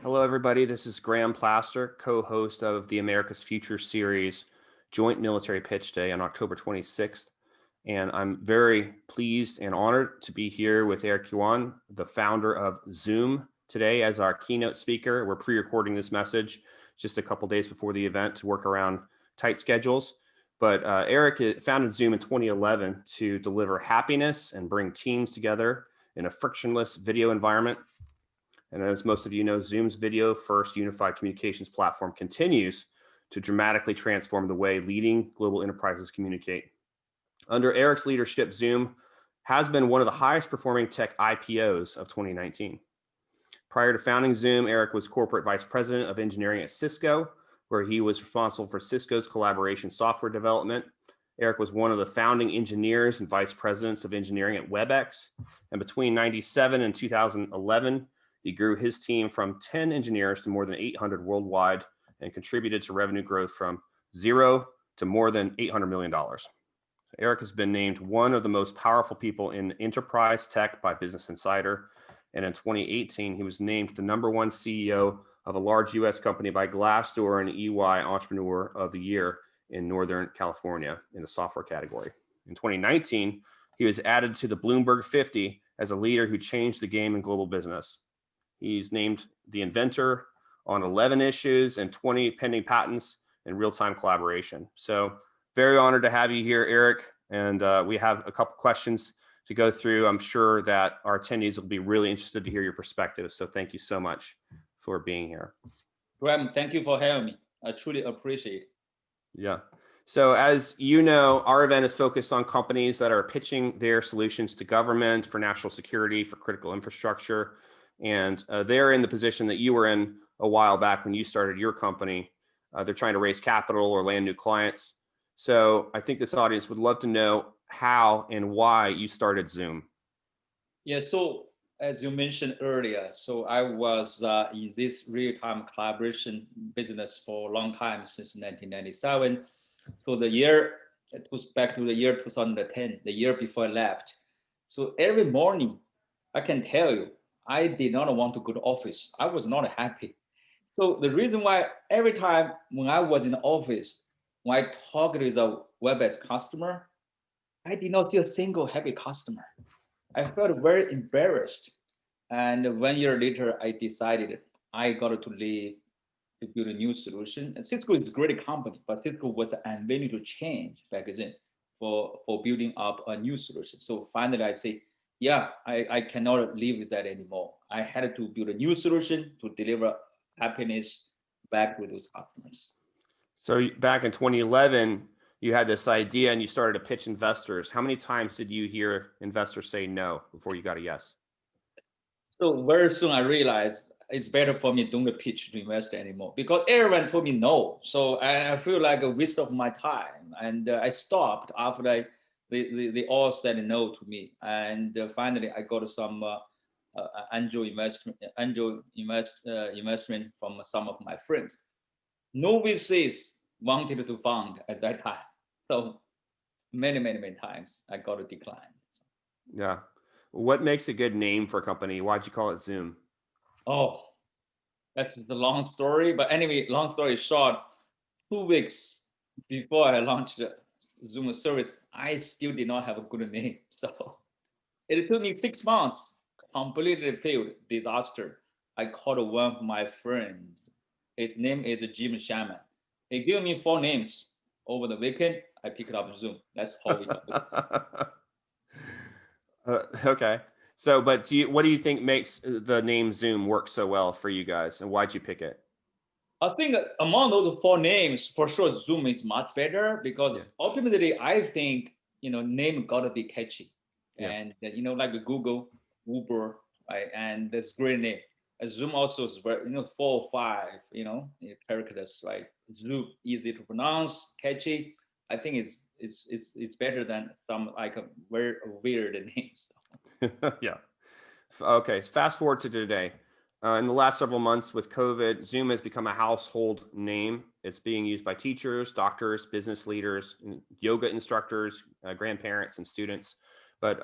Hello, everybody. This is Graham Plaster, co-host of the America's Future series Joint Military Pitch Day on October 26th. And I'm very pleased and honored to be here with Eric Yuan, the founder of Zoom, today as our keynote speaker. We're pre-recording this message just a couple days before the event to work around tight schedules. But Eric founded Zoom in 2011 to deliver happiness and bring teams together in a frictionless video environment. And as most of you know, Zoom's video-first unified communications platform continues to dramatically transform the way leading global enterprises communicate. Under Eric's leadership, Zoom has been one of the highest performing tech IPOs of 2019. Prior to founding Zoom, Eric was corporate vice president of engineering at Cisco, where he was responsible for Cisco's collaboration software development. Eric was one of the founding engineers and vice presidents of engineering at WebEx. And between 97 and 2011, he grew his team from 10 engineers to more than 800 worldwide and contributed to revenue growth from 0 to more than $800 million. Eric has been named one of the most powerful people in enterprise tech by Business Insider. And in 2018, he was named the #1 CEO of a large US company by Glassdoor and EY Entrepreneur of the Year in Northern California in the software category. In 2019, he was added to the Bloomberg 50 as a leader who changed the game in global business. He's named the inventor on 11 issues and 20 pending patents in real-time collaboration. So very honored to have you here, Eric. And we have a couple questions to go through. I'm sure that our attendees will be really interested to hear your perspective. So thank you so much for being here. Graham, thank you for having me. I truly appreciate it. Yeah. So as you know, our event is focused on companies that are pitching their solutions to government for national security, for critical infrastructure. And they're in the position that you were in a while back when you started your company. They're trying to raise capital or land new clients. So I think this audience would love to know how and why you started Zoom. Yeah, so as you mentioned earlier, so I was in this real-time collaboration business for a long time, since 1997. So it was back to the year 2010, the year before I left. So every morning, I can tell you, I did not want to go to office. I was not happy. So the reason why every time when I was in the office, when I talked with the WebEx customer, I did not see a single happy customer. I felt very embarrassed. And 1 year later, I decided I got to leave to build a new solution. And Cisco is a great company, but Cisco was unwilling to change back then for building up a new solution. So finally, I say, yeah, I cannot live with that anymore. I had to build a new solution to deliver happiness back to those customers. So back in 2011, you had this idea and you started to pitch investors. How many times did you hear investors say no before you got a yes? So very soon I realized it's better for me don't pitch to invest anymore because everyone told me no. So I feel like a waste of my time. And I stopped after they all said no to me. And finally I got some angel investment from some of my friends. No VCs wanted to fund at that time. So many times I got a decline. Yeah. What makes a good name for a company? Why'd you call it Zoom? Oh, that's the long story. But anyway, long story short, 2 weeks before I launched the Zoom service, I still did not have a good name. So it took me 6 months, completely failed, disaster. I called one of my friends. His name is Jim Shaman. He gave me 4 names. Over the weekend, I picked up Zoom. That's how we got this. Okay. So, but what do you think makes the name Zoom work so well for you guys, and why'd you pick it? I think among those 4 names, for sure, Zoom is much better because ultimately, I think name gotta be catchy, and like Google, Uber, right? And that's great name. Zoom also is very 4 or 5 characters, right? Zoom, easy to pronounce, catchy. I think it's better than some like a very weird names. Yeah. Okay. Fast forward to today. In the last several months with COVID, Zoom has become a household name. It's being used by teachers, doctors, business leaders, yoga instructors, grandparents, and students. But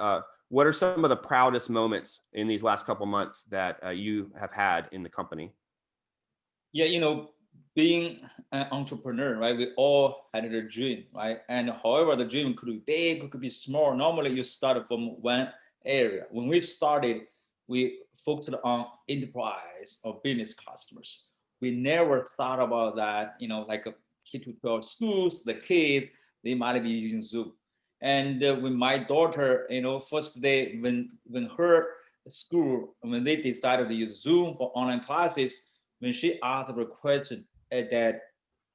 what are some of the proudest moments in these last couple months that you have had in the company? Yeah, being an entrepreneur, right? We all had a dream, right? And however, the dream could be big, could be small. Normally, you start from one area. When we started, we focused on enterprise or business customers. We never thought about that, like a K-12 schools, the kids, they might be using Zoom. And when my daughter, first day when her school, when they decided to use Zoom for online classes, when she asked a question that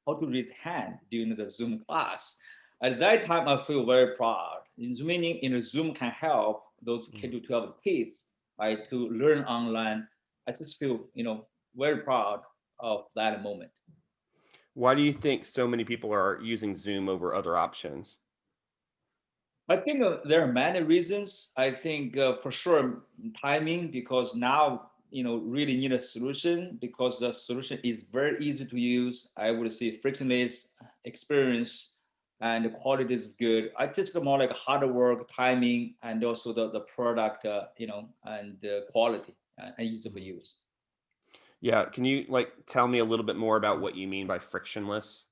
how to raise hand during the Zoom class, at that time I feel very proud. Meaning, Zoom can help those K to 12 kids, right, to learn online. I just feel, very proud of that moment. Why do you think so many people are using Zoom over other options? I think there are many reasons. I think for sure timing, because now really need a solution, because the solution is very easy to use. I would say frictionless experience, and the quality is good. I just more like hard work, timing, and also the product, and the quality and easy to use. Yeah, can you like tell me a little bit more about what you mean by frictionless?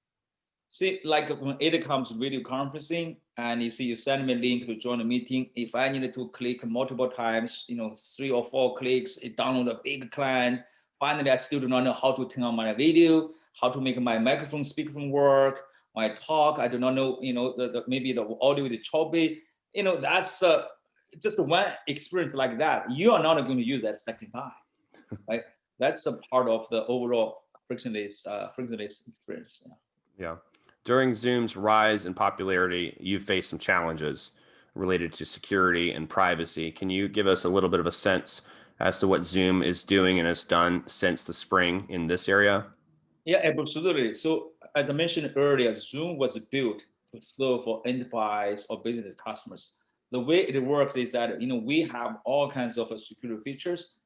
See, like when it comes to video conferencing, and you see you send me a link to join a meeting. If I needed to click multiple times, 3 or 4 clicks, it download a big client. Finally, I still do not know how to turn on my video, how to make my microphone speakerphone work, my talk. I do not know, maybe the audio is choppy. That's just one experience like that. You are not going to use that second time, right? That's a part of the overall frictionless experience. Yeah. Yeah. During Zoom's rise in popularity, you've faced some challenges related to security and privacy. Can you give us a little bit of a sense as to what Zoom is doing and has done since the spring in this area? Yeah, absolutely. So as I mentioned earlier, Zoom was built to serve for enterprise or business customers. The way it works is that we have all kinds of security features.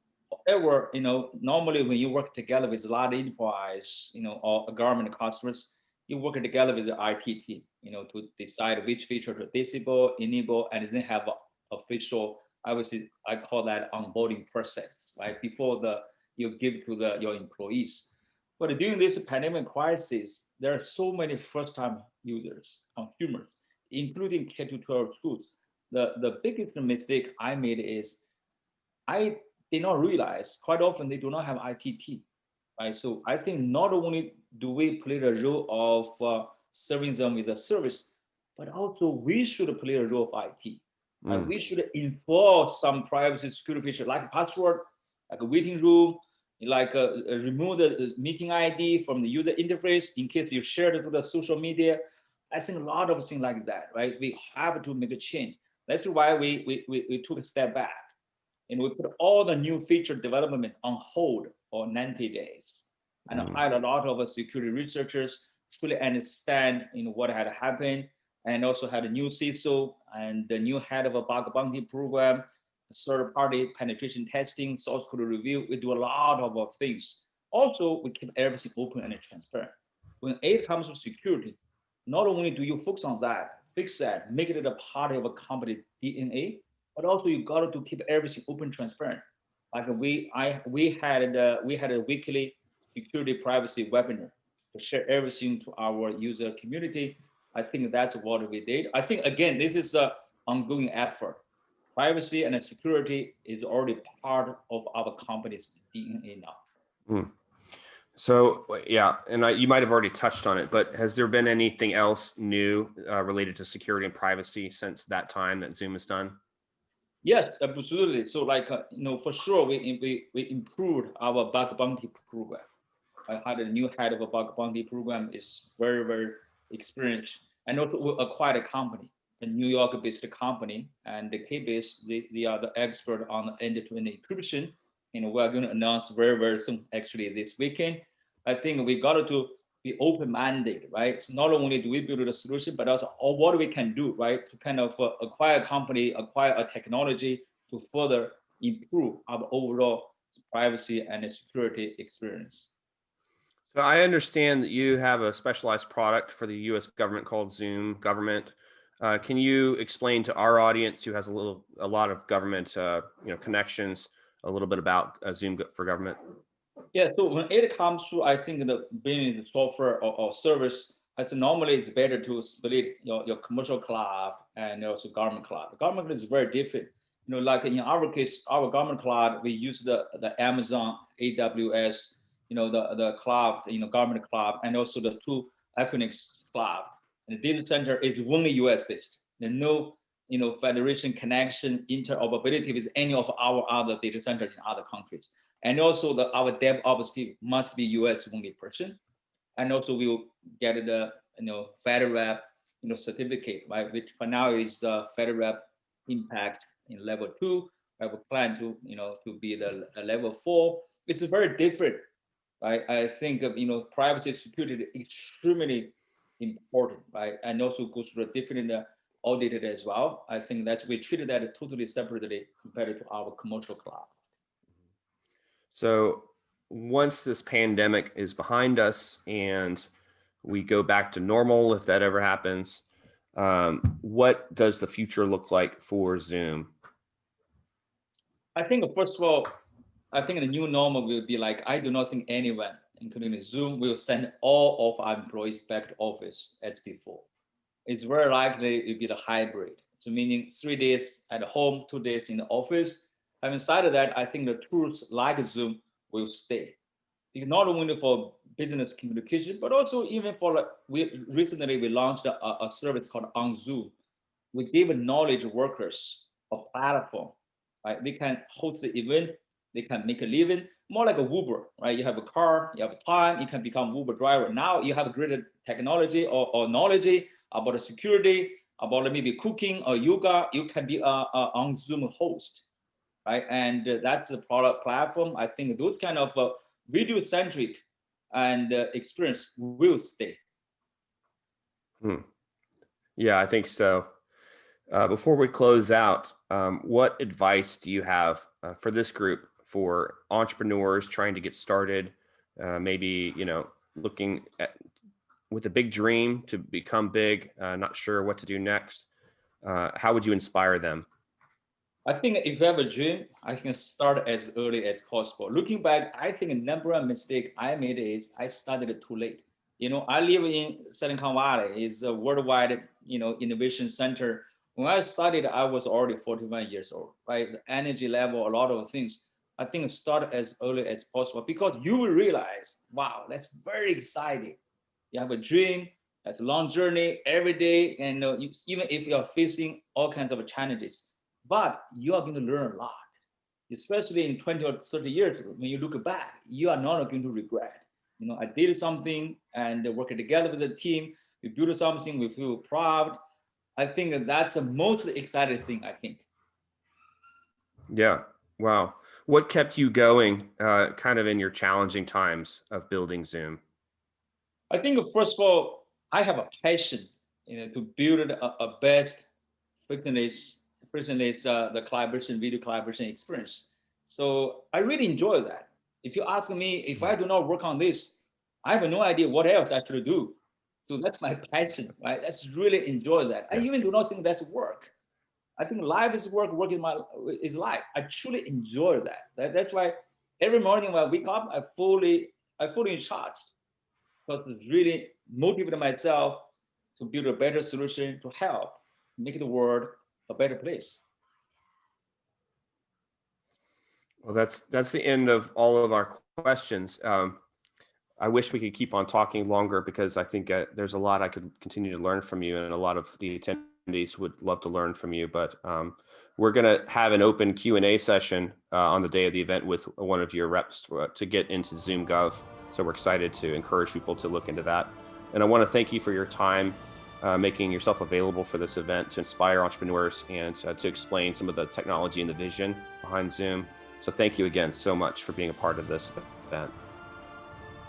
However, normally when you work together with a lot of enterprise, or government customers, you work together with the IT team, to decide which feature to disable, enable, and then have a official, obviously, I call that onboarding process, right? Before you give to your employees. But during this pandemic crisis, there are so many first-time users, consumers, including K-12 schools. The biggest mistake I made is I did not realize quite often they do not have IT team, right? So I think not only do we play the role of serving them with a service, but also we should play a role of IT. Right? Mm. We should enforce some privacy security feature like password, like a waiting room, like remove the meeting ID from the user interface in case you share it to the social media. I think a lot of things like that, right? We have to make a change. That's why we took a step back and we put all the new feature development on hold for 90 days and Mm. hired a lot of security researchers to really understand what had happened, and also had a new CISO and the new head of a bug bounty program, third party penetration testing, source code review. We do a lot of things. Also, we keep everything open and transparent. When it comes to security, not only do you focus on that, fix that, make it a part of a company DNA, but also you got to keep everything open, transparent. Like we had a weekly security privacy webinar to share everything to our user community. I think that's what we did. I think again, this is an ongoing effort. Privacy and security is already part of our company's DNA now. Mm. So, yeah, and you might have already touched on it, but has there been anything else new related to security and privacy since that time that Zoom has done? Yes, absolutely. So, like for sure, we improved our bug bounty program. I had a new head of a bug bounty program, is very, very experienced. And also we acquired a company, a New York-based company, and the K-base, they are the expert on end-to-end encryption. We're going to announce very, very soon, actually this weekend. I think we got to be open-minded, right? So not only do we build a solution, but also what we can do, right? To kind of acquire a company, acquire a technology to further improve our overall privacy and security experience. So I understand that you have a specialized product for the U.S. government called Zoom Government. Can you explain to our audience who has a lot of government, connections, a little bit about Zoom for Government? Yeah, so when it comes to, I think the building the software or service, I think normally it's better to split your commercial cloud and also government cloud. The government is very different. Like in our case, our government cloud, we use the Amazon AWS, the cloud, government cloud, and also the two Equinix cloud. And the data center is only US based. There's no, federation connection, interoperability with any of our other data centers in other countries. And also our DevOps team must be US only person. And also we will get the FedRAMP certificate, right? Which for now is FedRAMP Impact in level 2. I will plan to be the level 4. It's very different. Right? I think privacy security is extremely important, right? And also goes through a different audited as well. I think that's we treated that totally separately compared to our commercial cloud. So once this pandemic is behind us and we go back to normal, if that ever happens, what does the future look like for Zoom? I think first of all, I think the new normal will be like, I do not think anyone, including Zoom, will send all of our employees back to office as before. It's very likely it will be the hybrid. So meaning 3 days at home, 2 days in the office. Having said that, I think the tools like Zoom will stay. Because not only for business communication, but also even for, we launched a service called On Zoom. We give knowledge workers a platform, right? They can host the event, they can make a living, more like a Uber, right? You have a car, you have time, you can become Uber driver. Now you have greater technology or knowledge about the security, about maybe cooking or yoga, you can be a on Zoom host, right? And that's the product platform. I think those kind of video centric and experience will stay. Yeah, I think so. Before we close out, what advice do you have for this group, for entrepreneurs trying to get started, maybe, looking at with a big dream to become big, not sure what to do next? How would you inspire them? I think if you have a dream, I can start as early as possible. Looking back, I think the number one mistake I made is I started too late. I live in Silicon Valley. It's a worldwide, innovation center. When I started, I was already 41 years old, right? The energy level, a lot of things. I think start as early as possible because you will realize, wow, that's very exciting. You have a dream, that's a long journey every day. And even if you're facing all kinds of challenges, but you are going to learn a lot, especially in 20 or 30 years. When you look back, you are not going to regret. I did something and working together with a team, we built something, we feel proud. I think that's the most exciting thing, I think. Yeah. Wow. What kept you going kind of in your challenging times of building Zoom? I think first of all, I have a passion, to build a best frictionless, the collaboration, video collaboration experience. So I really enjoy that. If you ask me, if I do not work on this, I have no idea what else I should do. So that's my passion, right? That's really enjoy that. I even do not think that's work. I think life is work, work is life. I truly enjoy that. That's why every morning when I wake up, I fully in charge. Because it's really motivated myself to build a better solution to help make the world a better place. Well, that's the end of all of our questions. I wish we could keep on talking longer because I think there's a lot I could continue to learn from you, and a lot of the attendees would love to learn from you. But we're going to have an open Q&A session on the day of the event with one of your reps to get into Zoom Gov. So we're excited to encourage people to look into that. And I want to thank you for your time, making yourself available for this event to inspire entrepreneurs and to explain some of the technology and the vision behind Zoom. So thank you again so much for being a part of this event.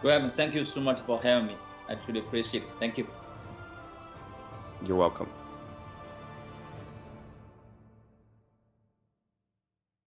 Graham, thank you so much for having me. I truly appreciate it. Thank you. You're welcome.